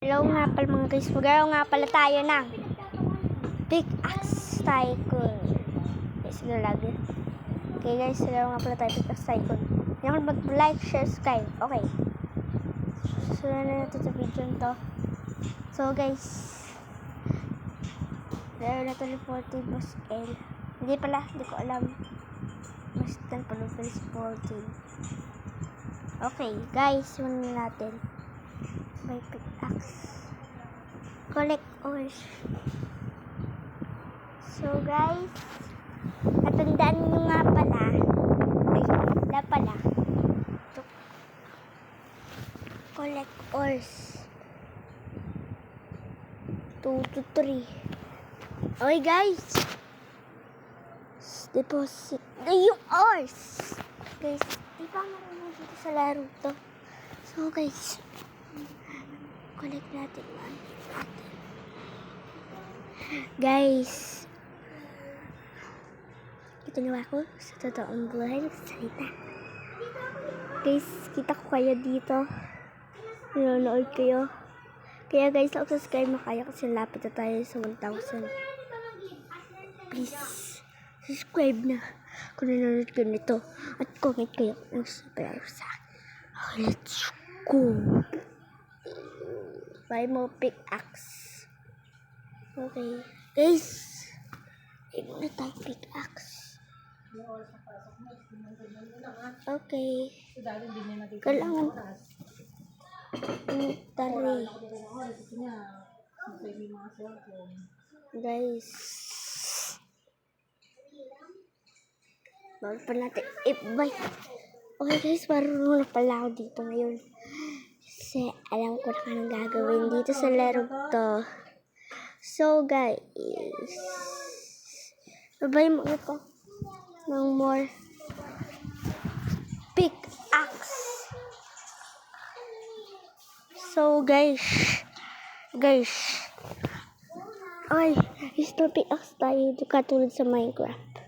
Hello nga pala mga guys, maglaro nga pala tayo ng Pickaxe Tycoon. Guys, lagi. Okay guys, maglaro nga pala tayo Pickaxe Tycoon. Hindi ako mag-like, share, subscribe. Okay. Sunod na natin sa video nito. So guys, laro na ito ni 14 Boss L. Hindi pala, hindi ko alam. Mas kan pala guys, 14. Okay guys, sunod na natin. May pickaxe. Collect ores. So guys, natandaan nyo nga pala. Ay, wala pala. Collect ores. 2 to 3. Okay guys. Deposit na yung ores. Guys, di ba marunong dito sa laro to? So guys, collect natin. Guys, ito nyo ako sa totoong buhay nagsasalita. Guys, kita ko kayo dito. Nanonood kayo. Kaya guys, subscribe mo kaya kasi lapit na tayo sa 1,000. Please, subscribe na kung nanonood kayo nito. At comment kayo kung subscribe sa akin. Okay, let's go. Buy mo pickaxe. Okay. Guys, ito na tayo pickaxe. Okay. Kailangan tari. Guys. Bawal pa natin i-buy. Okay guys, marunong na pala ako dito ngayon. Kasi alam ko na anong gagawin dito sa laro to. So guys, babay mo ito ng more pickaxe. So guys, ay, gusto pickaxe tayo katulad sa Minecraft.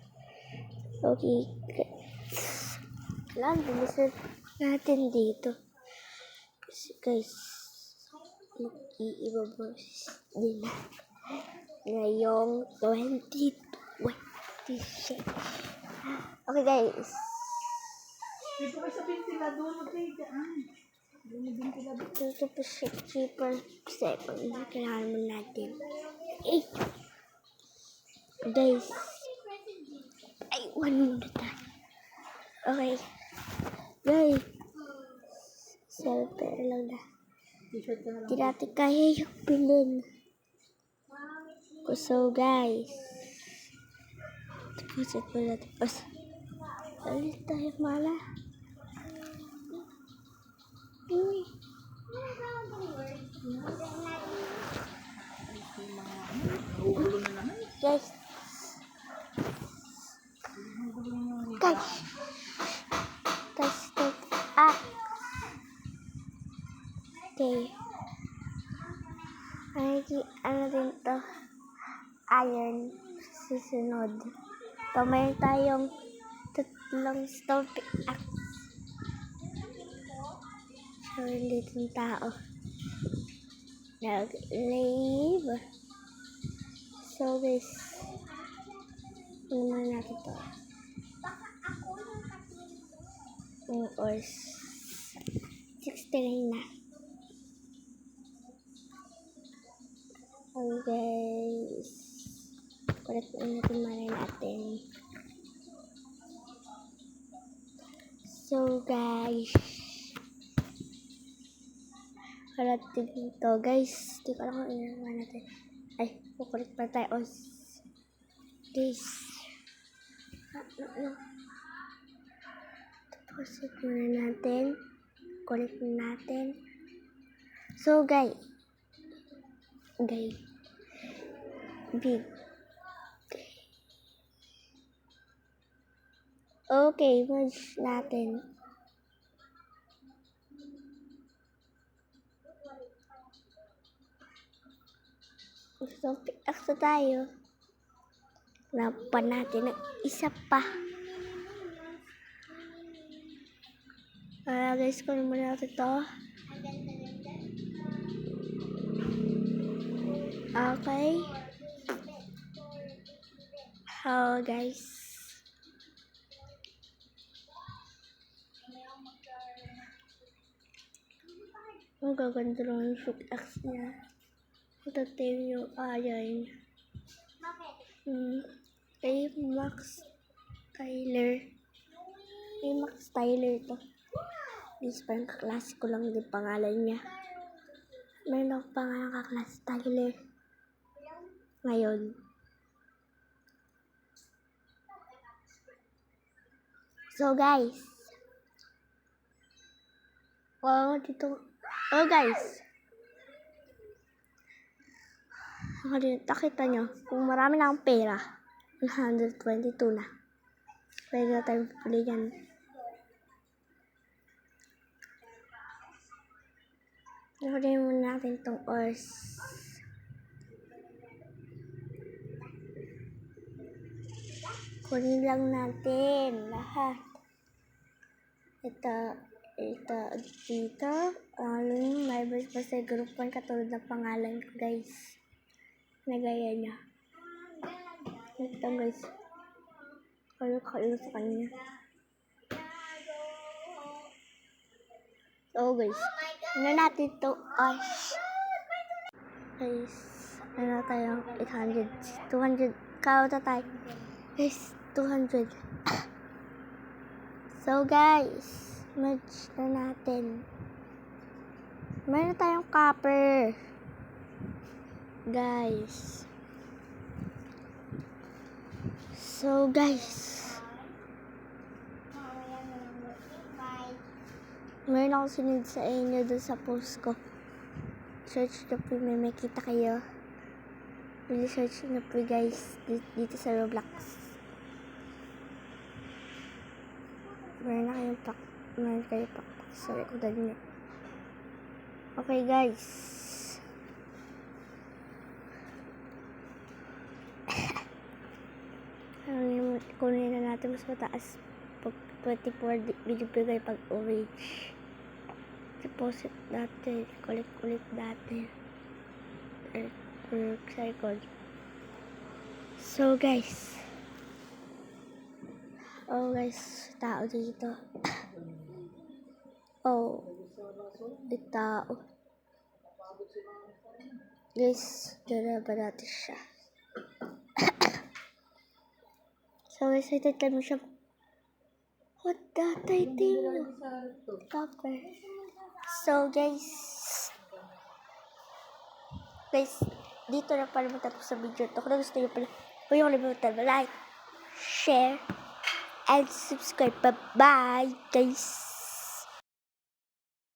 Okay guys, kailangan bilisan natin dito. Kasi guys, mag-iibabos din ngayong 2026. Okay guys. Dito kayo sa ventilador, magkaigaan. Dito po siya cheaper second na kailangan mo natin. Eh, guys. Ay, 1 minute na. Okay. Guys. Selfie lang na. Hindi natin kaya yung bilhin. So guys, deposit mo natin. Alit tayo mala. Guys. Stop. Okay. Ano din to? Iron susunod. Mayroon tayong 3 stone pickaxe. Sorry, litong tao. Nag-leave. So guys, naman natin to. Or 69 na. Okay guys, correct natin malay natin. So guys, correct dito guys. Di ko alam kung inagawa natin. Ay, kukulit pa tayo. Guys, no. Deposit muna natin. Collect natin. So guys, big. Okay, merge natin. So, pickaxe tayo. Napan natin ng isa pa. Guys, kunin muna natin ito. Okay. So, guys. Ang gaganda lang yung shoot X niya. Ito yung ayan. Kay Max Tyler. Kay Max Tyler to. This parang kaklase ko lang din pangalan niya. Meron ako pangalan kaklase Tyler. Ngayon. So guys. Dito. Guys. Nakita nyo, kung marami na akong pera, 122 na. Pwede na tayo pili yan. Nakunin muna natin itong ors. Kunin lang natin lahat. Ito, dito. May pa sa group 1 katulad ng pangalan ko, guys. Nagaya niya. Ito, guys. Kayo sa kanya. So, guys. Ano natin ito? Guys. Ano tayo? 800. 200. Kauta tayo. Guys, 200. So, guys. Merge na natin. Meron tayong copper. Guys. So, guys. Meron akong sinunod sa inyo doon sa post ko. Search na po, may makita kayo. Really search na po, guys. Dito sa Roblox. Meron na kayong pack. Sorry kung dali nyo. Okay, guys. Kunin na natin mas mataas pag 24 video bigay pag orange. Deposit natin, collect natin. Cycle. So guys, tao dito. May tao. Guys, dala ba natin siya? So excited kami siya. What the title? Copper. So guys, dito na pala matapos sa video to. Kung gusto nyo pala, huwag yung kalimutan like, share, and subscribe. Bye-bye guys!